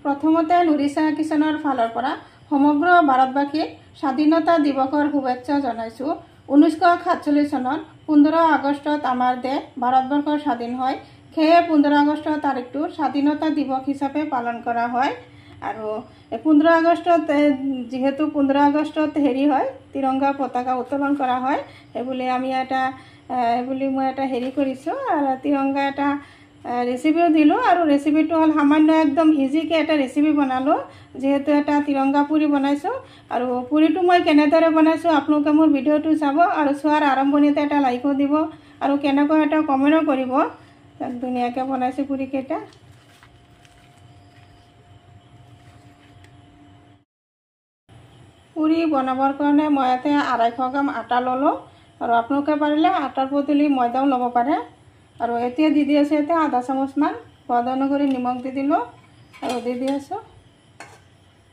প্ৰথমতে নুৰিছা কিচেনৰ ফালৰ পৰা সমগ্ৰ ভাৰতবাসীক স্বাধীনতা দিৱসৰ শুভেচ্ছা জনাইছোঁ। 1947 চনত 15 আগষ্টত আমাৰ দেশ ভাৰতবৰ্ষ স্বাধীন হয়। সেয়ে 15 আগষ্ট তাৰিখটো স্বাধীনতা দিৱস হিচাপে পালন কৰা হয়। আৰু 15 আগষ্টত যেহেতু 15 আগষ্টত হেৰি হয় তিৰংগা পতাকা উত্তোলন কৰা হয়, সেইবুলি আমি সেইবুলি মই এটা হেৰি কৰিছোঁ আৰু তিৰংগা এটা ৰেচিপিও দিলোঁ। আৰু ৰেচিপিটো হ'ল সামান্য একদম ইজিকৈ এটা ৰেচিপি বনালোঁ, যিহেতু এটা তিৰংগা পুৰি বনাইছোঁ। আৰু পুৰিটো মই কেনেদৰে বনাইছোঁ আপোনালোকে মোৰ ভিডিঅ'টো চাব আৰু চোৱাৰ আৰম্ভণিতে এটা লাইকো দিব আৰু কেনেকৈ এটা কমেণ্টো কৰিব। ধুনীয়াকৈ বনাইছোঁ পুৰিকেইটা। পুৰি বনাবৰ কাৰণে মই ইয়াতে 250 গ্ৰাম আটা ল'লোঁ আৰু আপোনালোকে পাৰিলে আটাৰ বদলি ময়দাও ল'ব পাৰে। আৰু এতিয়া দি আছোঁ এতিয়া আধা চামুচমান সোৱাদ অনুসৰি নিমখ দি দিলোঁ আৰু দি আছোঁ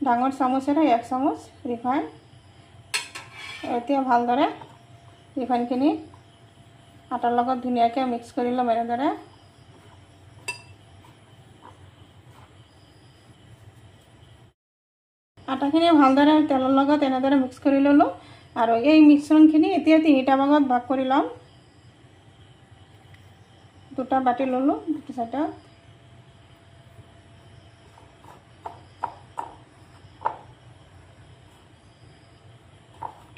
ডাঙৰ চামুচেৰে 1 চামুচ ৰিফাইন। এতিয়া ভালদৰে ৰিফাইনখিনি আটাৰ লগত ধুনীয়াকৈ মিক্স কৰি ল'ম। এনেদৰে আটাখিনি ভালদৰে তেলৰ লগত এনেদৰে মিক্স কৰি ল'লোঁ আৰু এই মিশ্ৰণখিনি এতিয়া 3টা ভাগত ভাগ কৰি ল'ম। 2টা বাটি ল'লোঁ, 2টা চাইডত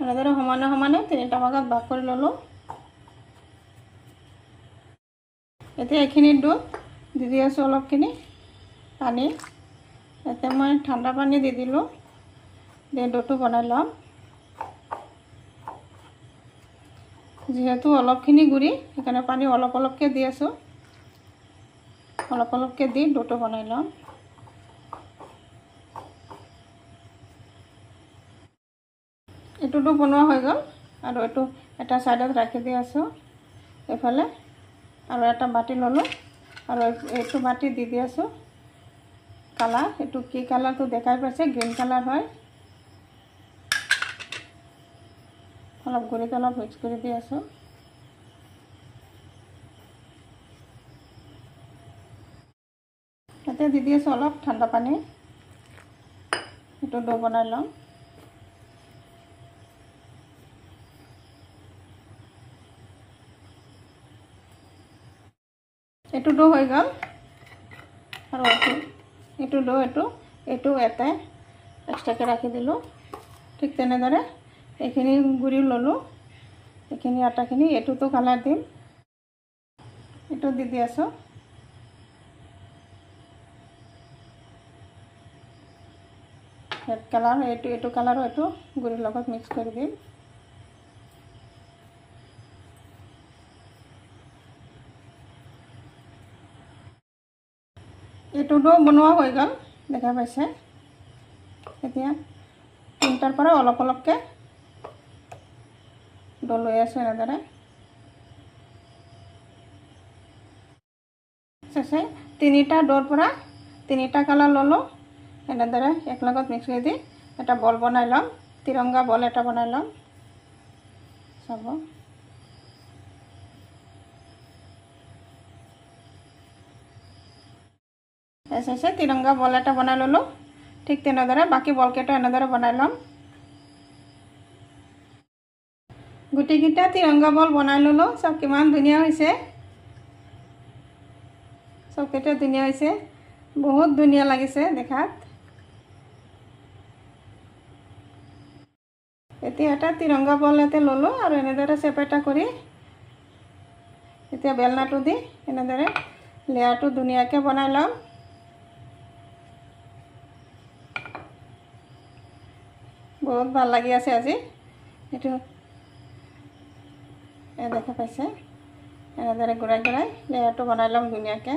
এনেদৰে সমানে সমানে 3টা ভাগত ভাগ কৰি ল'লোঁ। এতিয়া এইখিনিত দি আছোঁ অলপখিনি পানী। এতিয়া মই ঠাণ্ডা পানী দি দিলোঁ, ডোটো বনাই ল'ম। যিহেতু অলপখিনি গুড়ি সেইকাৰণে পানী অলপ অলপকৈ দি আছোঁ। অলপ অলপকৈ দি ডোটো বনাই ল'ম। এইটোতো বনোৱা হৈ গ'ল আৰু এইটো এটা ছাইডত ৰাখি দি আছোঁ এইফালে। আৰু এটা বাটি ল'লোঁ আৰু এইটো বাটি দি আছোঁ কালাৰ। এইটো কি কালাৰটো দেখাই পাইছে, গ্ৰীণ কালাৰ হয়। অলপ গুড়িত অলপ মিক্স কৰি দি আছোঁ। ইয়াতে দি আছোঁ অলপ ঠাণ্ডা পানী। এইটো ডো বনাই ল'ম। এইটো ডো হৈ গ'ল আৰু এইটো ডো এইটো এটা এক্সট্ৰাকৈ ৰাখি দিলোঁ। ঠিক তেনেদৰে এইখিনি গুড়ি ল'লোঁ, এইখিনি আটাখিনি এইটোতো কালাৰ দিম। এইটো দি আছোঁ। ৰেড কালাৰ এইটো কালাৰো এইটো গুড়িৰ লগত মিক্স কৰি দিম। এইটো ডো বনোৱা হৈ গ'ল, দেখা পাইছে। এতিয়া 3টাৰ পৰা অলপ অলপকৈ ডো লৈ আছোঁ এনেদৰে। চাইছে 3টা ডোৰ পৰা 3টা কালাৰ ল'লোঁ। এনেদৰে একলগত মিক্স কৰি দি এটা বল বনাই ল'ম, তিৰংগা বল এটা বনাই ল'ম। চাব চাইছে তিৰংগা বল এটা বনাই ল'লোঁ। ঠিক তেনেদৰে বাকী বলকেইটা এনেদৰে বনাই ল'ম। গোটেইকেইটা তিৰংগা বল বনাই ল'লোঁ। চব কিমান ধুনীয়া হৈছে, চবকেইটা ধুনীয়া হৈছে, বহুত ধুনীয়া লাগিছে দেখাত। এতিয়া এটা তিৰংগা বল ইয়াতে ল'লোঁ আৰু এনেদৰে চেপ এটা কৰি এতিয়া বেলনাটো দি এনেদৰে লেয়াৰটো ধুনীয়াকৈ বনাই ল'ম। বহুত ভাল লাগি আছে আজি। এইটো দেখা পাইছে, এনেদৰে ঘূৰাই ঘূৰাই লেয়াৰটো বনাই ল'ম ধুনীয়াকৈ।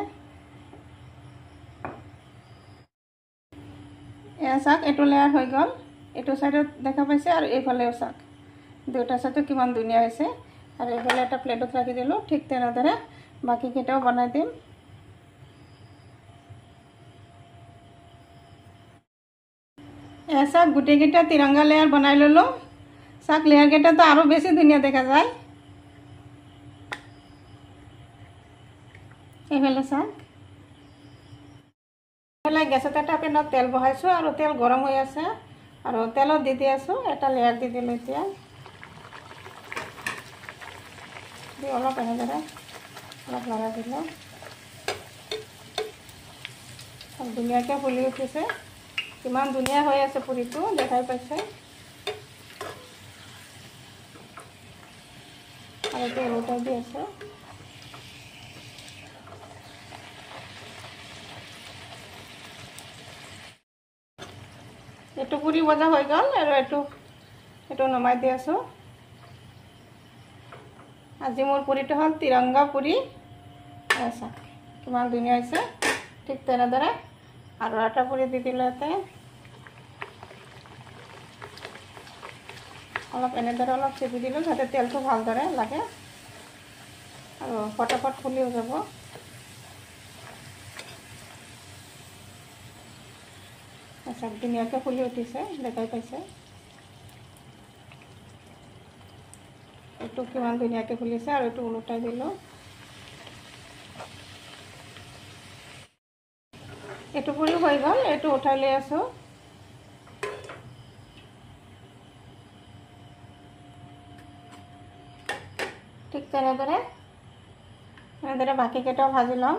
এয়া চাওক এইটো লেয়াৰ হৈ গ'ল। এইটো ছাইডত দেখা পাইছে আৰু এইফালেও চাওক, 2টা ছাইডত কিমান ধুনীয়া হৈছে। আৰু এইফালে এটা প্লেটত ৰাখি দিলোঁ। ঠিক তেনেদৰে বাকীকেইটাও বনাই দিম। এয়া চাওক গোটেইকেইটা তিৰংগা লেয়াৰ বনাই ল'লোঁ। চাওক লেয়াৰকেইটাতো আৰু বেছি ধুনীয়া দেখা যায়। এইফালে চাওক, পেলাই গেছতে এটা পেনত তেল বহাইছোঁ আৰু তেল গৰম হৈ আছে আৰু তেলত দি আছোঁ এটা লেয়াৰ দি দিলোঁ এতিয়া দি অলপ এনেদৰে অলপ লৰাই দিলোঁ ধুনীয়াকৈ ফুলি উঠিছে কিমান ধুনীয়া হৈ আছে পুৰিটো দেখাই পাইছে আৰু এইটো ওলটাই দি আছোঁ এইটো পুৰি ভজা হৈ গ'ল আৰু এইটো নমাই দি আছোঁ আজি মোৰ পুৰিটো হ'ল তিৰংগা পুৰি আচ্ছা কিমান ধুনীয়া হৈছে ঠিক তেনেদৰে আৰু এটা পুৰি দি দিলোঁ ইয়াতে অলপ এনেদৰে অলপ চেপি দিলোঁ যাতে তেলটো ভালদৰে লাগে আৰু ফটাফট ফুলিও যাব আচ্ছা ধুনীয়াকৈ ফুলি উঠিছে দেখাই পাইছে এইটো কিমান ধুনীয়াকৈ ফুলিছে আৰু এইটো ওলটাই দিলোঁ এইটো পুৰি হৈ গ'ল এইটো উঠাই লৈ আছোঁ ঠিক তেনেদৰে বাকীকেইটাও ভাজি ল'ম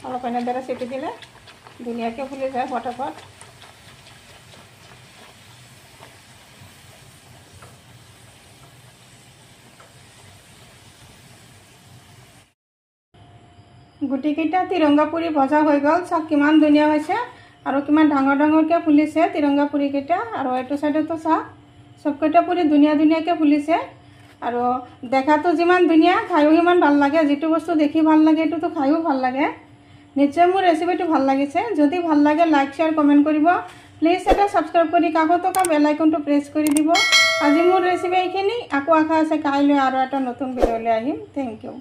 অলপ এনেদৰে চেপি দিলে ধুনীয়াকৈ ফুলি যায় ফটাফট গুটিকেইটা তিৰংগা পুৰি ভজা হৈ গ'ল চাওক কিমান ধুনীয়া হৈছে আৰু কিমান ডাঙৰ ডাঙৰকৈ ফুলিছে তিৰংগা পুৰিকেইটা আৰু এইটো চাইডতো চাওক চবকেইটা পুৰি ধুনীয়াকৈ ফুলিছে আৰু দেখাতো যিমান ধুনীয়া খায়ো সিমান ভাল লাগে যিটো বস্তু দেখি ভাল লাগে এইটোতো খায়ো ভাল লাগে নিশ্চয় মোৰ ৰেচিপিটো ভাল লাগিছে যদি ভাল লাগে লাইক শ্বেয়াৰ কমেণ্ট কৰিব প্লিজ এটা সাবস্ক্ৰাইব কৰি কাষত থকা বেল আইকনটো প্ৰেছ কৰি দিব আজি মোৰ ৰেচিপি এইখিনি আকৌ আশা আছে কাইলৈ আৰু এটা নতুন ভিডিঅ' লৈ আহিম থেংক ইউ